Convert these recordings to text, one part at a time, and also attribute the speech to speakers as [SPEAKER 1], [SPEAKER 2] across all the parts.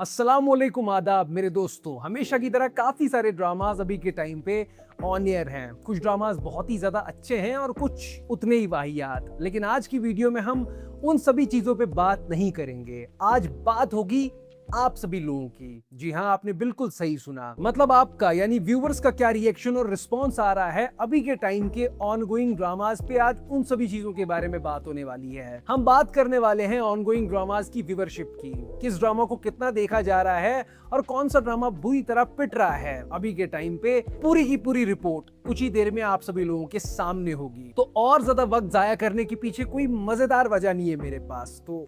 [SPEAKER 1] अस्सलामुअलैकुम आदाब मेरे दोस्तों। हमेशा की तरह काफी सारे ड्रामाज अभी के टाइम पे ऑन एयर हैं। कुछ ड्रामाज बहुत ही ज्यादा अच्छे हैं और कुछ उतने ही वाहियात। लेकिन आज की वीडियो में हम उन सभी चीजों पे बात नहीं करेंगे। आज बात होगी आप सभी लोगों की। जी हाँ, आपने बिल्कुल सही सुना। मतलब आपका यानी व्यूवर्स का क्या रिएक्शन और रिस्पॉन्स आ रहा है अभी के टाइम के ऑनगोइंग ड्रामाज पे। आज उन सभी चीजों के बारे में बात होने वाली है। हम बात करने वाले हैं ऑनगोइंग ड्रामाज की व्यूवरशिप की, किस ड्रामा को कितना देखा जा रहा है और कौन सा ड्रामा बुरी तरह पिट रहा है अभी के टाइम पे। पूरी की पूरी रिपोर्ट कुछ ही देर में आप सभी लोगों के सामने होगी। तो और ज्यादा वक्त जाया करने के पीछे कोई मजेदार वजह नहीं है मेरे पास, तो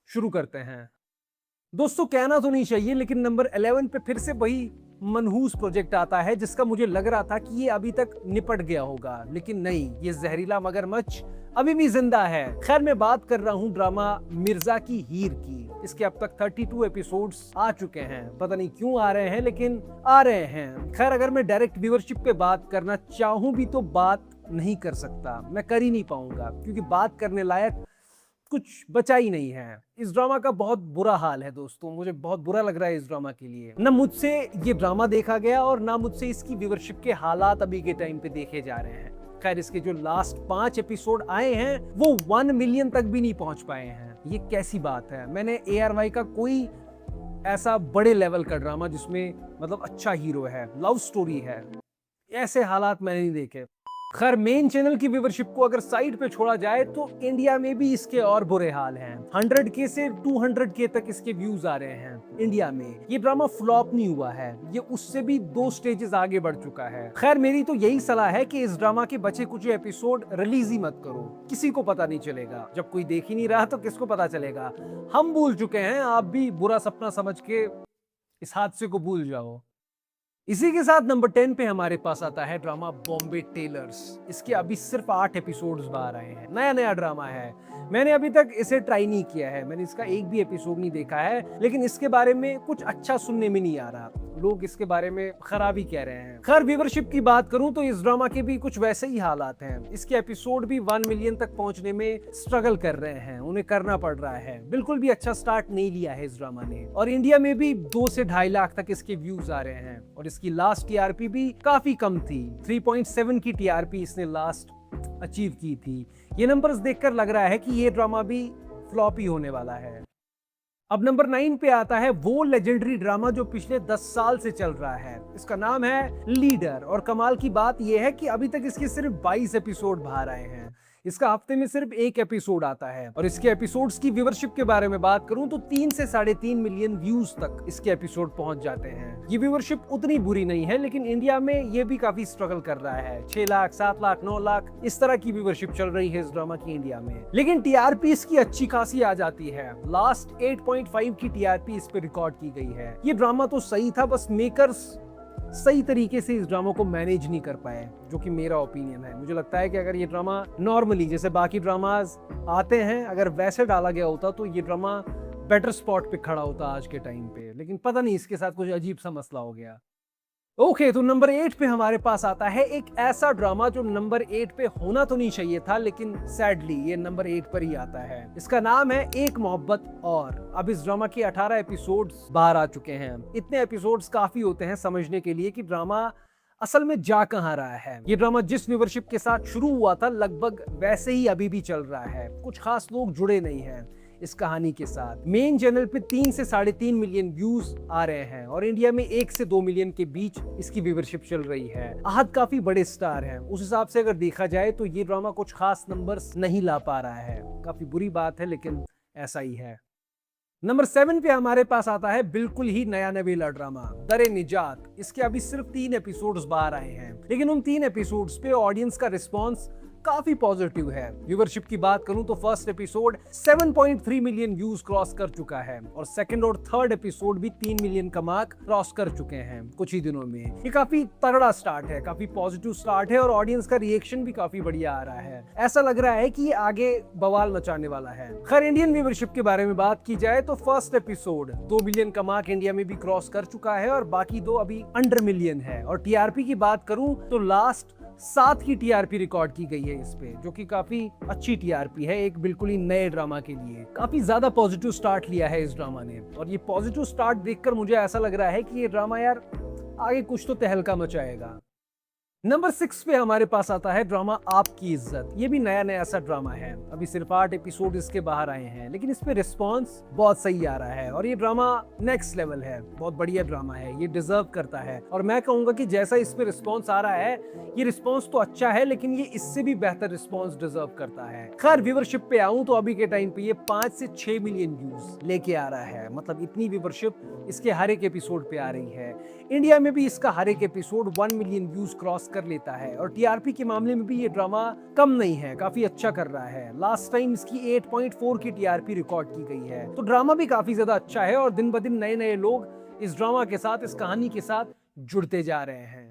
[SPEAKER 1] शुरू करते हैं। दोस्तों, कहना तो नहीं चाहिए लेकिन नंबर 11 पे फिर से वही मनहूस प्रोजेक्ट आता है जिसका मुझे लग रहा था कि ये अभी तक निपट गया होगा, लेकिन नहीं, ये जहरीला मगरमच्छ अभी भी जिंदा है। खैर, मैं बात कर रहा हूँ ड्रामा मिर्जा की हीर की। इसके अब तक 32 एपिसोड्स आ चुके हैं। पता नहीं क्यों आ रहे हैं, लेकिन आ रहे हैं। खैर, अगर मैं डायरेक्ट व्यूअरशिप पे बात करना चाहूँ भी तो बात नहीं कर सकता। मैं कर ही नहीं पाऊंगा क्योंकि बात करने लायक कुछ बचा ही नहीं है। इस ड्रामा का बहुत बुरा हाल है दोस्तों। मुझे बहुत बुरा लग रहा है इस ड्रामा के लिए। न मुझसे ये ड्रामा देखा गया और ना मुझसे इसकी व्यूअरशिप के हालात अभी के टाइम पे देखे जा रहे हैं। खैर, इसके जो लास्ट 5 एपिसोड आए हैं वो 1 मिलियन तक भी नहीं पहुंच पाए हैं। ये कैसी बात है। मैंने ARY का कोई ऐसा बड़े लेवल का ड्रामा जिसमें मतलब अच्छा हीरो है, लव स्टोरी है, ऐसे हालात मैंने नहीं देखे। खैर, मेन चैनल की व्यूवरशिप को अगर साइड पे छोड़ा जाए तो इंडिया में भी इसके और बुरे हाल हैं। 100K से 200K तक इसके व्यूज आ रहे हैं इंडिया में। ये ड्रामा फ्लॉप नहीं हुआ है, ये उससे भी 2 स्टेजेस आगे बढ़ चुका है। खैर, मेरी तो यही सलाह है कि इस ड्रामा के बचे कुछ एपिसोड रिलीज ही मत करो। किसी को पता नहीं चलेगा। जब कोई देख ही नहीं रहा तो किसको पता चलेगा। हम भूल चुके हैं, आप भी बुरा सपना समझ के इस हादसे को भूल जाओ। इसी के साथ नंबर 10 पे हमारे पास आता है ड्रामा बॉम्बे टेलर्स। इसके अभी सिर्फ 8 एपिसोड्स बाहर आए हैं। नया नया ड्रामा है। मैंने अभी तक इसे ट्राई नहीं किया है, मैंने इसका एक भी एपिसोड नहीं देखा है, लेकिन इसके बारे में कुछ अच्छा सुनने में नहीं आ रहा। लोग इसके बारे में खराब ही कह रहे हैं। खैर, व्यूअरशिप की बात करूं तो इस ड्रामा के भी कुछ वैसे ही हालात हैं। इसके एपिसोड भी 1 मिलियन तक पहुंचने में स्ट्रगल कर रहे हैं, उन्हें करना पड़ रहा है। बिल्कुल भी अच्छा स्टार्ट नहीं लिया है इस ड्रामा ने। और इंडिया में भी 2 से 2.5 लाख तक इसके व्यूज आ रहे हैं और इसकी लास्ट TRP भी काफी कम थी। 3.7 की TRP इसने लास्ट अचीव की थी। ये नंबर्स देखकर लग रहा है कि ये ड्रामा भी फ्लॉप ही होने वाला है। अब नंबर 9 पे आता है वो लेजेंडरी ड्रामा जो पिछले 10 साल से चल रहा है। इसका नाम है लीडर और कमाल की बात यह है कि अभी तक इसके सिर्फ 22 एपिसोड बाहर आए हैं। इसका हफ्ते में सिर्फ 1 एपिसोड आता है और इसके एपिसोड्स की व्यूअरशिप के बारे में बात करूं तो 3 से 3.5 मिलियन व्यूज तक इसके एपिसोड पहुंच जाते हैं। ये व्यूअरशिप उतनी बुरी नहीं है, लेकिन इंडिया में ये भी काफी स्ट्रगल कर रहा है। 6 लाख, 7 लाख, 9 लाख इस तरह की व्यूअरशिप चल रही है इस ड्रामा की इंडिया में। लेकिन TRP इसकी अच्छी खासी आ जाती है। लास्ट 8.5 की TRP इस पे रिकॉर्ड की गई है। ये ड्रामा तो सही था, बस मेकर्स सही तरीके से इस ड्रामा को मैनेज नहीं कर पाए, जो कि मेरा ओपिनियन है। मुझे लगता है कि अगर ये ड्रामा नॉर्मली जैसे बाकी ड्रामाज आते हैं अगर वैसे डाला गया होता तो ये ड्रामा बेटर स्पॉट पे खड़ा होता आज के टाइम पे। लेकिन पता नहीं इसके साथ कुछ अजीब सा मसला हो गया। ओके, तो नंबर 8 पे हमारे पास आता है एक ऐसा ड्रामा जो नंबर 8 पे होना तो नहीं चाहिए था, लेकिन सैडली ये नंबर 8 पर ही आता है। इसका नाम है एक मोहब्बत और। अब इस ड्रामा के 18 एपिसोड्स बाहर आ चुके हैं। इतने एपिसोड्स काफी होते हैं समझने के लिए कि ड्रामा असल में जा कहां रहा है। ये ड्रामा जिस व्यूअरशिप के साथ शुरू हुआ था लगभग वैसे ही अभी भी चल रहा है। कुछ खास लोग जुड़े नहीं हैं इस कहानी के साथ। मेन चैनल पे 3 से 3.5 मिलियन व्यूज आ रहे हैं और इंडिया में 1 से 2 मिलियन के बीच इसकी व्यूअरशिप चल रही है। आहद काफी बड़े स्टार हैं, उस हिसाब से अगर देखा जाए तो ये ड्रामा कुछ खास नंबर्स नहीं ला पा रहा है। काफी बुरी बात है, लेकिन ऐसा ही है। नंबर 7 पे हमारे पास आता है बिल्कुल ही नया नवेला ड्रामा दरे निजात। इसके अभी सिर्फ 3 एपिसोड्स बाहर आए हैं, लेकिन उन 3 एपिसोड्स पे ऑडियंस का रिस्पॉन्स काफी पॉजिटिव है। व्यूअरशिप की बात करूं तो first episode 7.3 million views cross कर चुका है और सेकंड और थर्ड एपिसोड भी 3 मिलियन का मार्क क्रॉस कर चुके हैं कुछ ही दिनों में। ये काफी तगड़ा स्टार्ट है, काफी पॉजिटिव स्टार्ट है और ऑडियंस का रिएक्शन भी काफी बढ़िया आ रहा है। ऐसा लग रहा है कि ये आगे बवाल मचाने वाला है। खैर, इंडियन व्यूअरशिप के बारे में बात की जाए तो फर्स्ट एपिसोड 2 मिलियन का मार्क इंडिया में भी क्रॉस कर चुका है और बाकी 2 अभी अंडर मिलियन है। और TRP की बात करूं तो लास्ट 7 की टीआरपी रिकॉर्ड की गई है इस पे, जो कि काफी अच्छी टीआरपी है एक बिल्कुल ही नए ड्रामा के लिए। काफी ज्यादा पॉजिटिव स्टार्ट लिया है इस ड्रामा ने, और ये पॉजिटिव स्टार्ट देखकर मुझे ऐसा लग रहा है कि ये ड्रामा यार आगे कुछ तो तहलका मचाएगा। नंबर 6 पे हमारे पास आता है ड्रामा आपकी इज्जत। ये भी नया नया सा ड्रामा है, अभी सिर्फ 8 एपिसोड इसके बाहर आए हैं, लेकिन इस पे रिस्पॉन्स बहुत सही आ रहा है और ये ड्रामा नेक्स्ट लेवल है, बहुत बढ़िया ड्रामा है, ये डिजर्व करता है। और मैं कहूंगा कि जैसा इस पे रिस्पॉन्स आ रहा है, ये रिस्पॉन्स तो अच्छा है, लेकिन ये इससे भी बेहतर रिस्पॉन्स डिजर्व करता है। खैर व्यूवरशिप पे आऊं तो अभी के टाइम पे ये 5 से 6 मिलियन व्यूज लेके आ रहा है, मतलब इतनी व्यूवरशिप इसके हर एक एपिसोड पे आ रही है। इंडिया में भी इसका हर एक एपिसोड 1 मिलियन व्यूज क्रॉस कर लेता है, और टीआरपी के मामले में भी ये ड्रामा कम नहीं है, काफी अच्छा कर रहा है। लास्ट टाइम इसकी 8.4 की टीआरपी रिकॉर्ड की गई है, तो ड्रामा भी काफी ज्यादा अच्छा है और दिन ब दिन नए नए लोग इस ड्रामा के साथ, इस कहानी के साथ जुड़ते जा रहे हैं।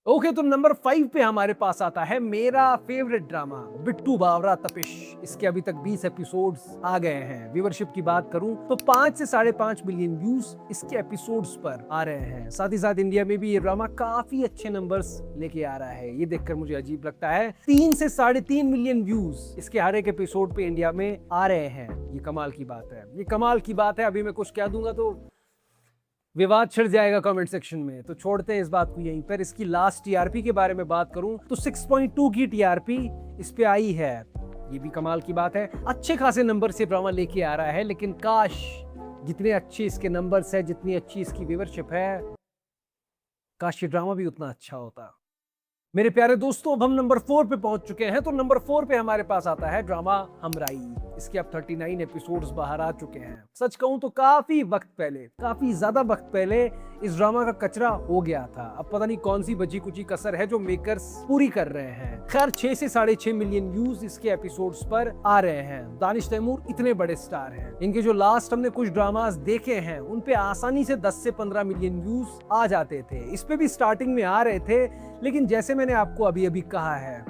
[SPEAKER 1] ओके, तो नंबर 5 पे हमारे पास आता है मेरा फेवरेट ड्रामा बिट्टू बावरा तपिश। इसके अभी तक 20 एपिसोड्स आ गए हैं। व्यूवरशिप की बात करूं तो 5 से 5.5 मिलियन व्यूज इसके एपिसोड्स पर आ रहे हैं। साथ ही साथ इंडिया में भी ये ड्रामा काफी अच्छे नंबर्स लेके आ रहा है, ये देखकर मुझे अजीब लगता है। 3 से 3.5 मिलियन व्यूज इसके हर एक एपिसोड पे इंडिया में आ रहे हैं, ये कमाल की बात है, ये कमाल की बात है। अभी मैं कुछ कह दूंगा तो विवाद छिड़ जाएगा कमेंट सेक्शन में, तो छोड़ते हैं इस बात को यहीं पर। इसकी लास्ट टीआरपी के बारे में बात करूं तो 6.2 की टीआरपी इस पे आई है, ये भी कमाल की बात है। अच्छे खासे नंबर से ड्रामा लेके आ रहा है, लेकिन काश जितने अच्छे इसके नंबर्स है, जितनी अच्छी इसकी व्यूवरशिप है, काश ये ड्रामा भी उतना अच्छा होता। मेरे प्यारे दोस्तों, अब हम नंबर 4 पे पहुंच चुके हैं। तो नंबर 4 पे हमारे पास आता है ड्रामा हमराई। इसके अब 39 एपिसोड्स बाहर आ चुके हैं। सच कहूं तो काफी वक्त पहले, काफी ज्यादा वक्त पहले इस ड्रामा का कचरा हो गया था। अब पता नहीं कौन सी बची कुची कसर है जो मेकर्स पूरी कर रहे हैं। खैर 6 से 6.5 मिलियन व्यूज इसके एपिसोड्स पर आ रहे हैं। दानिश तैमूर इतने बड़े स्टार हैं, इनके जो लास्ट हमने कुछ ड्रामास देखे हैं उन पे आसानी से 10 से 15 मिलियन व्यूज आ जाते थे। इस पे भी स्टार्टिंग में आ रहे थे, लेकिन जैसे मैंने आपको अभी अभी कहा है,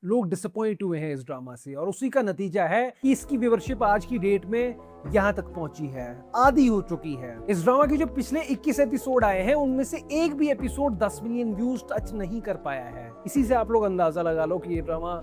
[SPEAKER 1] लोग डिसअपॉइंट हुए हैं इस ड्रामा से, और उसी का नतीजा है कि इसकी व्यूवरशिप आज की डेट में यहाँ तक पहुंची है, आधी हो चुकी है। इस ड्रामा के जो पिछले 21 एपिसोड आए हैं उनमें से एक भी एपिसोड 10 मिलियन व्यूज टच नहीं कर पाया है। इसी से आप लोग अंदाजा लगा लो कि ये ड्रामा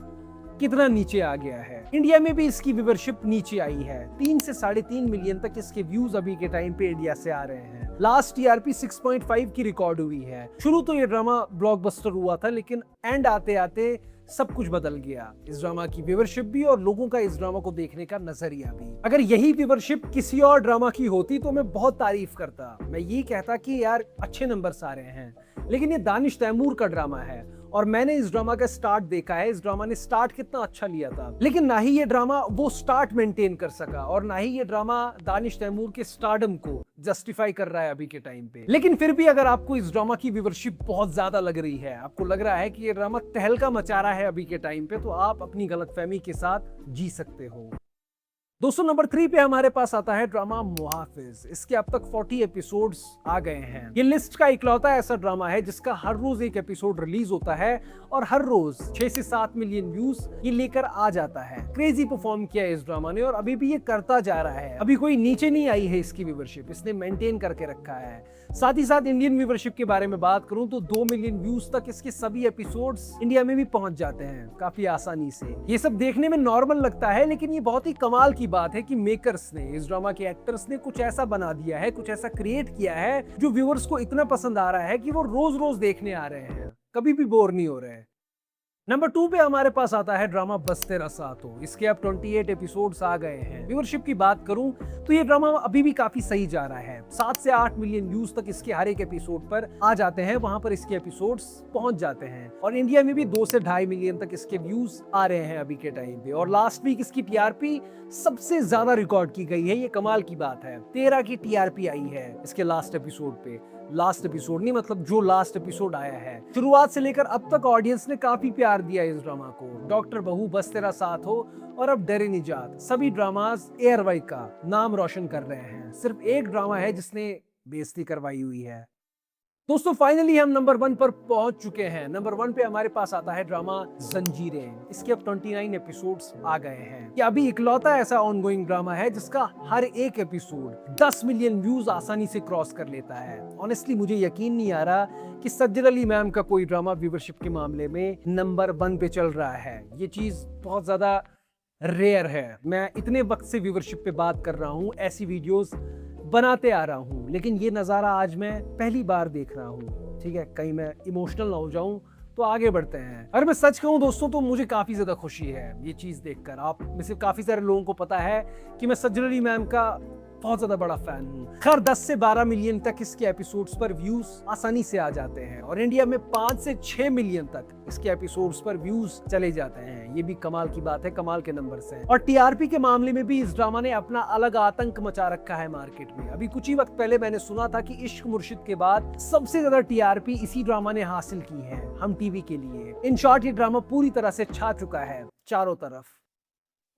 [SPEAKER 1] कितना नीचे आ गया है। इंडिया में भी इसकी व्यूवरशिप नीचे आई है, 3 से 3.5 मिलियन तक इसके व्यूज अभी के टाइम पे इंडिया से आ रहे हैं। लास्ट टीआरपी 6.5 की रिकॉर्ड हुई है। शुरू तो ये ड्रामा ब्लॉकबस्टर हुआ था, लेकिन एंड आते आते सब कुछ बदल गया। इस ड्रामा की व्यूवरशिप भी और लोगों का इस ड्रामा को देखने का नजरिया भी। अगर यही व्यूवरशिप किसी और ड्रामा की होती तो मैं बहुत तारीफ करता, मैं ये कहता कि यार अच्छे नंबर्स आ रहे हैं, लेकिन ये दानिश तैमूर का ड्रामा है और मैंने इस ड्रामा का स्टार्ट देखा है। इस ड्रामा ने स्टार्ट कितना अच्छा लिया था, लेकिन ना ही ये ड्रामा वो स्टार्ट मेंटेन कर सका, और ना ही ये ड्रामा दानिश तैमूर के स्टारडम को जस्टिफाई कर रहा है अभी के टाइम पे। लेकिन फिर भी अगर आपको इस ड्रामा की व्यूवरशिप बहुत ज्यादा लग रही है, आपको लग रहा है कि ये ड्रामा तहलका मचा रहा है अभी के टाइम पे, तो आप अपनी गलतफहमी के साथ जी सकते हो। दोस्तों नंबर 3 पे हमारे पास आता है ड्रामा मुहाफिज। इसके अब तक 40 एपिसोड्स आ गए हैं। ये लिस्ट का इकलौता ऐसा ड्रामा है जिसका हर रोज एक एपिसोड रिलीज होता है और हर रोज 6 से 7 मिलियन व्यूज ये लेकर आ जाता है। क्रेजी परफॉर्म किया है इस ड्रामा ने और अभी भी ये करता जा रहा है। अभी कोई नीचे नहीं आई है इसकी व्यूवरशिप, इसने मेंटेन करके रखा है। साथ ही साथ इंडियन व्यूवरशिप के बारे में बात करूं तो 2 मिलियन व्यूज तक इसके सभी एपिसोड्स इंडिया में भी पहुंच जाते हैं काफी आसानी से। ये सब देखने में नॉर्मल लगता है, लेकिन ये बहुत ही कमाल की बात है कि मेकर्स ने, इस ड्रामा के एक्टर्स ने कुछ ऐसा बना दिया है, कुछ ऐसा क्रिएट किया है जो व्यूअर्स को इतना पसंद आ रहा है कि वो रोज रोज देखने आ रहे हैं, कभी भी बोर नहीं हो रहे। नंबर 2 पे हमारे पास आता है ड्रामा बस तेरा साथ हो। इसके अब 28 एपिसोड्स आ गए हैं। व्यूअरशिप की बात करूं तो ये ड्रामा अभी भी काफी सही जा रहा है। 7 से 8 मिलियन व्यूज तक इसके हर एक एपिसोड पर आ जाते हैं, वहां पर इसके एपिसोड्स पहुंच जाते हैं। और इंडिया में भी 2 से 2.5 मिलियन तक इसके व्यूज आ रहे हैं अभी के टाइम पे। और लास्ट वीक इसकी टीआरपी सबसे ज्यादा रिकॉर्ड की गई है, ये कमाल की बात है। 13 की टीआरपी आई है इसके लास्ट एपिसोड पे। लास्ट एपिसोड नहीं, मतलब जो लास्ट एपिसोड आया है। शुरुआत से लेकर अब तक ऑडियंस ने काफी प्यार दिया इस ड्रामा को। डॉक्टर बहू, बस तेरा साथ हो और अब डरे निजात, सभी ड्रामास एयरवाई का नाम रोशन कर रहे हैं। सिर्फ एक ड्रामा है जिसने बेइज्जती करवाई हुई है, दोस्तों फाइनली हम नंबर 1 पर पहुंच चुके हैं। नंबर 1 पे हमारे पास आता है ड्रामा जंजीरें। इसके अब 29 एपिसोड्स आ गए हैं। ये अभी इकलौता ऐसा ऑनगोइंग ड्रामा है जिसका हर एक एपिसोड 10 मिलियन व्यूज आसानी से क्रॉस कर लेता है। ऑनेस्टली मुझे यकीन नहीं आ रहा कि सज्जद अली मैम का कोई ड्रामा व्यूवरशिप के मामले में नंबर 1 पे चल रहा है। ये चीज बहुत ज्यादा रेयर है। मैं इतने वक्त से व्यूवरशिप पे बात कर रहा हूँ, ऐसी वीडियोस बनाते आ रहा हूँ, लेकिन ये नज़ारा आज मैं पहली बार देख रहा हूँ। ठीक है, कहीं मैं इमोशनल ना हो जाऊं, तो आगे बढ़ते हैं। अगर मैं सच कहूँ दोस्तों तो मुझे काफ़ी ज़्यादा खुशी है ये चीज़ देखकर। आप में से काफ़ी सारे लोगों को पता है कि मैं सज्जद अली मैम का बहुत ज्यादा बड़ा फैन हूँ। खैर 10 से 12 मिलियन तक इसके एपिसोड्स पर व्यूज आसानी से आ जाते हैं और इंडिया में 5 से 6 मिलियन तक इसके एपिसोड्स पर व्यूज चले जाते हैं। ये भी कमाल की बात है, कमाल के नंबर्स हैं। और टीआरपी के मामले में भी इस ड्रामा ने अपना अलग आतंक मचा रखा है मार्केट में। अभी कुछ ही वक्त पहले मैंने सुना था कि इश्क मुर्शिद के बाद सबसे ज्यादा टीआरपी इसी ड्रामा ने हासिल की है हम टीवी के लिए। इन शॉर्ट ये ड्रामा पूरी तरह से छा चुका है चारों तरफ।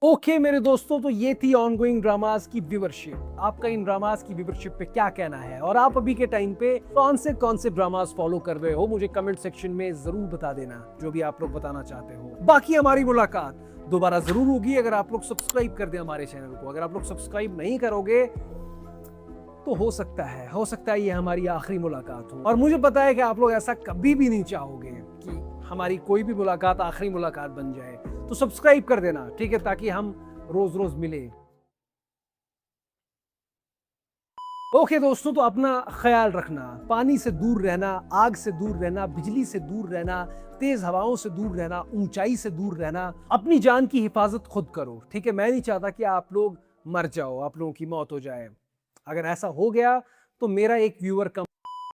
[SPEAKER 1] ओके मेरे दोस्तों, तो ये थी ऑनगोइंग ड्रामास की व्यूवरशिप। आपका इन ड्रामास की व्यूवरशिप पे क्या कहना है और आप अभी के टाइम पे कौन से ड्रामास फॉलो कर रहे हो, मुझे कमेंट सेक्शन में जरूर बता देना, जो भी आप लोग बताना चाहते हो। बाकी हमारी मुलाकात दोबारा जरूर होगी अगर आप लोग सब्सक्राइब कर दें हमारे चैनल को। अगर आप लोग सब्सक्राइब नहीं करोगे तो हो सकता है ये हमारी आखिरी मुलाकात हो। और मुझे पता है कि आप लोग ऐसा कभी भी नहीं चाहोगे कि हमारी कोई भी मुलाकात आखिरी मुलाकात बन जाए। तो सब्सक्राइब कर देना, ठीक है, ताकि हम रोज रोज मिले। ओके दोस्तों, तो अपना ख्याल रखना, पानी से दूर रहना, आग से दूर रहना, बिजली से दूर रहना, तेज हवाओं से दूर रहना, ऊंचाई से दूर रहना। अपनी जान की हिफाजत खुद करो, ठीक है। मैं नहीं चाहता कि आप लोग मर जाओ, आप लोगों की मौत हो जाए। अगर ऐसा हो गया तो मेरा एक व्यूअर कम